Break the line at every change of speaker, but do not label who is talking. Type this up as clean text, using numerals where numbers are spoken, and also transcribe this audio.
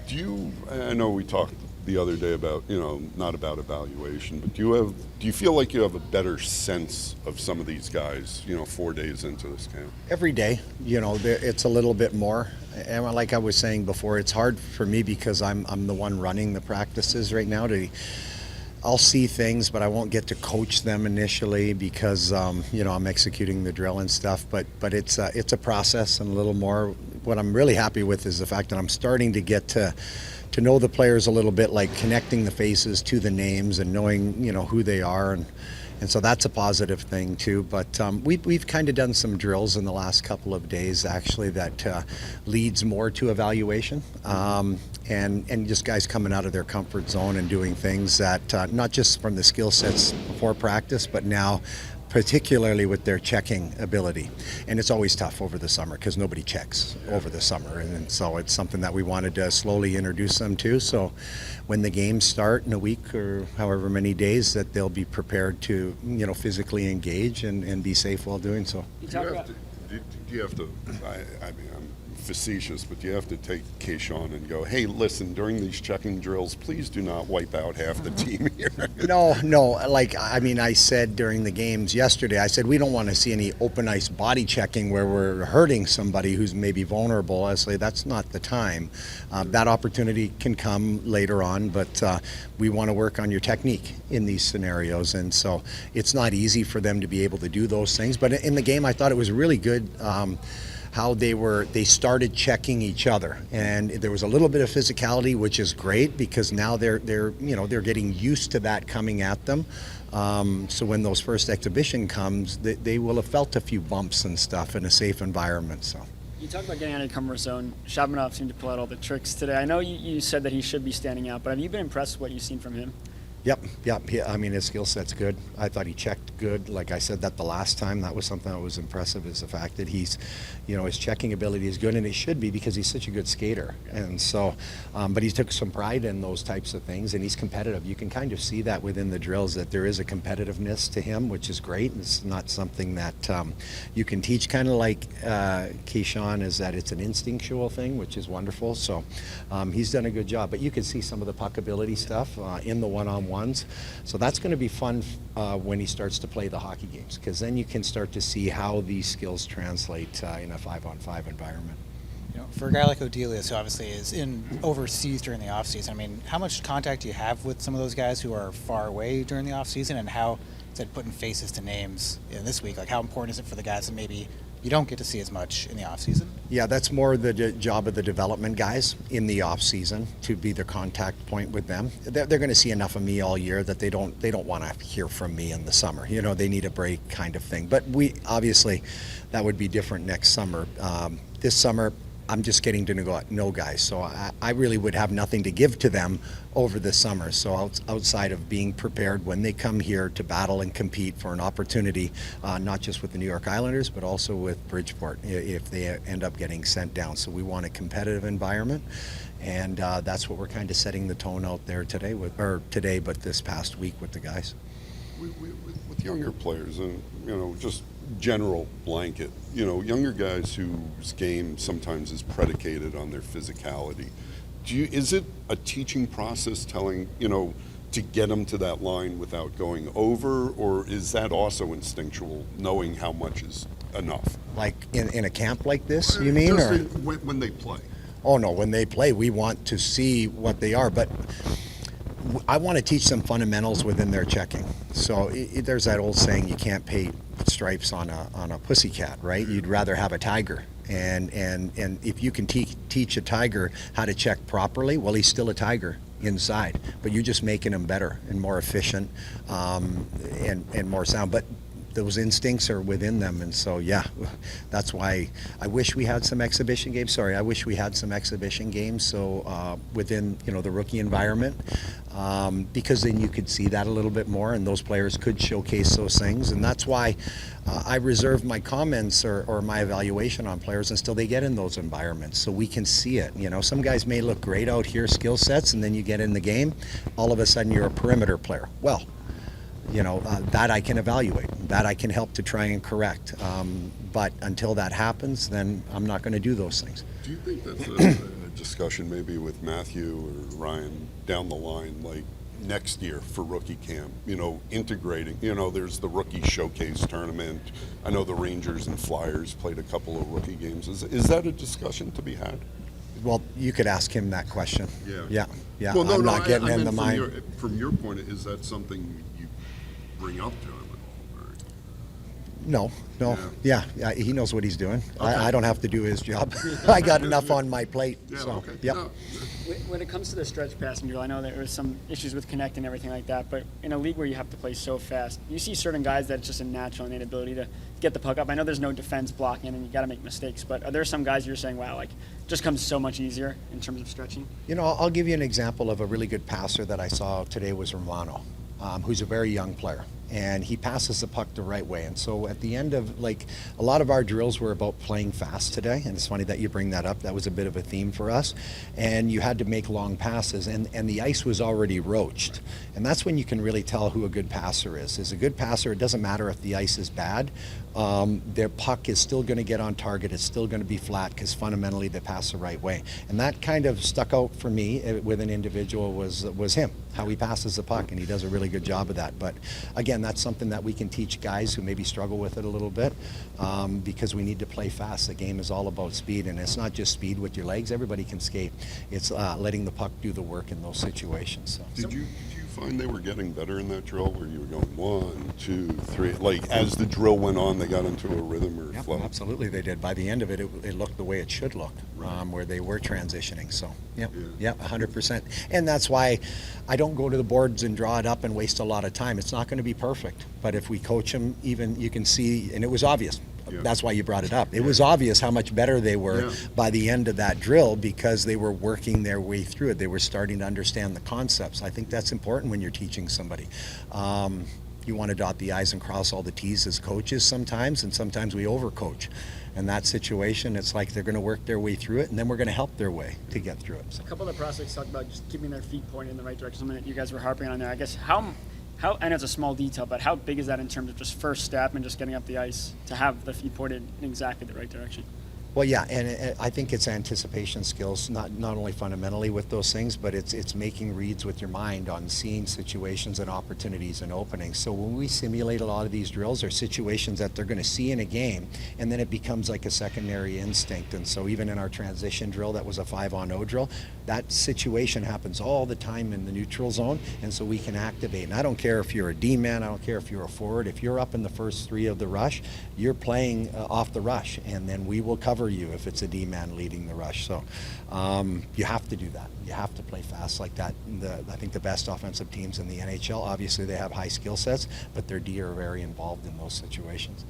Do you? I know we talked the other day about not about evaluation, but do you feel like you have a better sense of some of these guys 4 days into this camp?
Every day, it's a little bit more. And like I was saying before, it's hard for me because I'm the one running the practices right now. I'll see things, but I won't get to coach them initially because I'm executing the drill and stuff. But it's a process and a little more. What I'm really happy with is the fact that I'm starting to get to know the players a little bit, like connecting the faces to the names and knowing who they are, and so that's a positive thing too. But we've kind of done some drills in the last couple of days actually that leads more to evaluation, and just guys coming out of their comfort zone and doing things that not just from the skill sets before practice, but now particularly with their checking ability. And it's always tough over the summer because nobody checks over the summer, and so it's something that we wanted to slowly introduce them to, so when the games start in a week or however many days, that they'll be prepared to physically engage and be safe while doing so.
Do you have to, I mean, I'm facetious, but you have to take Keyshawn and go, hey, listen, during these checking drills, please do not wipe out half the team here.
No, I said during the games yesterday, I said we don't want to see any open ice body checking where we're hurting somebody who's maybe vulnerable. I say that's not the time. That opportunity can come later on, but we want to work on your technique in these scenarios, and so it's not easy for them to be able to do those things. But in the game, I thought it was really good how they started checking each other, and there was a little bit of physicality, which is great because now they're getting used to that coming at them. So when those first exhibition comes, they will have felt a few bumps and stuff in a safe environment. So.
You talked about getting out of your comfort zone. Shabanov seemed to pull out all the tricks today. I know you said that he should be standing out, but have you been impressed with what you've seen from him?
Yep. I mean, his skill set's good. I thought he checked good. Like I said that the last time, that was something that was impressive, is the fact that he's, his checking ability is good, and it should be because he's such a good skater. And so, but he took some pride in those types of things, and he's competitive. You can kind of see that within the drills, that there is a competitiveness to him, which is great. It's not something that you can teach, kind of like Keyshawn, is that it's an instinctual thing, which is wonderful. So he's done a good job. But you can see some of the puck ability stuff in the one-on-ones. So that's going to be fun when he starts to play the hockey games, because then you can start to see how these skills translate in a 5-on-5 environment.
For a guy like Odelius, who obviously is overseas during the off season, I mean, how much contact do you have with some of those guys who are far away during the off season, and how is that putting faces to names in this week? Like, how important is it for the guys that maybe you don't get to see as much in the off season?
Yeah, that's more the job of the development guys in the off season, to be the contact point with them. They're going to see enough of me all year that they don't want to hear from me in the summer. They need a break, kind of thing. But we obviously, that would be different next summer. This summer, I'm just getting to know guys, so I really would have nothing to give to them over the summer. So outside of being prepared when they come here to battle and compete for an opportunity, not just with the New York Islanders, but also with Bridgeport if they end up getting sent down. So we want a competitive environment, and that's what we're kind of setting the tone out there today, but this past week with the guys.
With younger players, and just general blanket, younger guys whose game sometimes is predicated on their physicality. Is it a teaching process telling, to get them to that line without going over, or is that also instinctual, knowing how much is enough?
Like in a camp like this, you mean?
When they play.
Oh no, when they play, we want to see what they are, but I want to teach them fundamentals within their checking. So there's that old saying, you can't paint stripes on a pussycat, right? You'd rather have a tiger. And if you can teach a tiger how to check properly, well, he's still a tiger inside, but you're just making him better and more efficient and more sound. But those instincts are within them, and so that's why I wish we had some exhibition games. So within the rookie environment, because then you could see that a little bit more, and those players could showcase those things. And that's why I reserve my comments or my evaluation on players until they get in those environments, so we can see it. Some guys may look great out here, skill sets, and then you get in the game, all of a sudden you're a perimeter player. Well, that I can evaluate, that I can help to try and correct. But until that happens, then I'm not going to do those things.
Do you think that's discussion maybe with Matthew or Ryan down the line, like next year for rookie camp, integrating, there's the rookie showcase tournament. I know the Rangers and Flyers played a couple of rookie games. Is that a discussion to be had?
Well, you could ask him that question.
Yeah.
Yeah.
Well, no,
I'm not getting
I
in
meant
the mind.
from your point, is that something you bring up to him?
No. Yeah, he knows what he's doing.
Okay.
I don't have to do his job. I got enough on my plate.
Yeah,
So,
okay.
yep.
No.
When it comes to the stretch passing drill, I know there was some issues with connecting and everything like that, but in a league where you have to play so fast, you see certain guys that it's just a natural innate ability to get the puck up. I know there's no defense blocking and you got to make mistakes, but are there some guys you're saying, wow, like just comes so much easier in terms of stretching?
I'll give you an example of a really good passer that I saw today was Romano, who's a very young player. And he passes the puck the right way. And so at the end of, a lot of our drills were about playing fast today. And it's funny that you bring that up. That was a bit of a theme for us. And you had to make long passes. And the ice was already roached. And that's when you can really tell who a good passer is. As a good passer, it doesn't matter if the ice is bad. Their puck is still going to get on target. It's still going to be flat because fundamentally they pass the right way. And that kind of stuck out for me with an individual was him, how he passes the puck. And he does a really good job of that. But again, that's something that we can teach guys who maybe struggle with it a little bit because we need to play fast. The game is all about speed, and it's not just speed with your legs. Everybody can skate. It's letting the puck do the work in those situations. So.
Did you find they were getting better in that drill where you were going 1, 2, 3? Like as the drill went on, they got into a rhythm or flow?
Absolutely they did. By the end of it, it looked the way it should look, where they were transitioning. So, yep, 100%. And that's why I don't go to the boards and draw it up and waste a lot of time. It's not going to be perfect. But if we coach them, even you can see, and it was obvious.
Yeah.
That's why you brought it up. It was obvious how much better they were by the end of that drill because they were working their way through it. They were starting to understand the concepts. I think that's important when you're teaching somebody. You want to dot the I's and cross all the T's as coaches sometimes, and sometimes we overcoach. In that situation, it's like they're going to work their way through it, and then we're going to help their way to get through it. So.
A couple of the prospects talked about just keeping their feet pointed in the right direction, something that you guys were harping on there. I guess how I know it's a small detail, but how big is that in terms of just first step and just getting up the ice to have the feet pointed in exactly the right direction?
Well, yeah, and I think it's anticipation skills, not only fundamentally with those things, but it's making reads with your mind on seeing situations and opportunities and openings. So when we simulate a lot of these drills, are situations that they're going to see in a game, and then it becomes like a secondary instinct. And so even in our transition drill, that was a 5-on-0 drill, that situation happens all the time in the neutral zone, and so we can activate. And I don't care if you're a D-man, I don't care if you're a forward, if you're up in the first 3 of the rush, you're playing off the rush, and then we will cover you if it's a D-man leading the rush. So you have to do that. You have to play fast like that. I think the best offensive teams in the NHL, obviously they have high skill sets, but their D are very involved in those situations.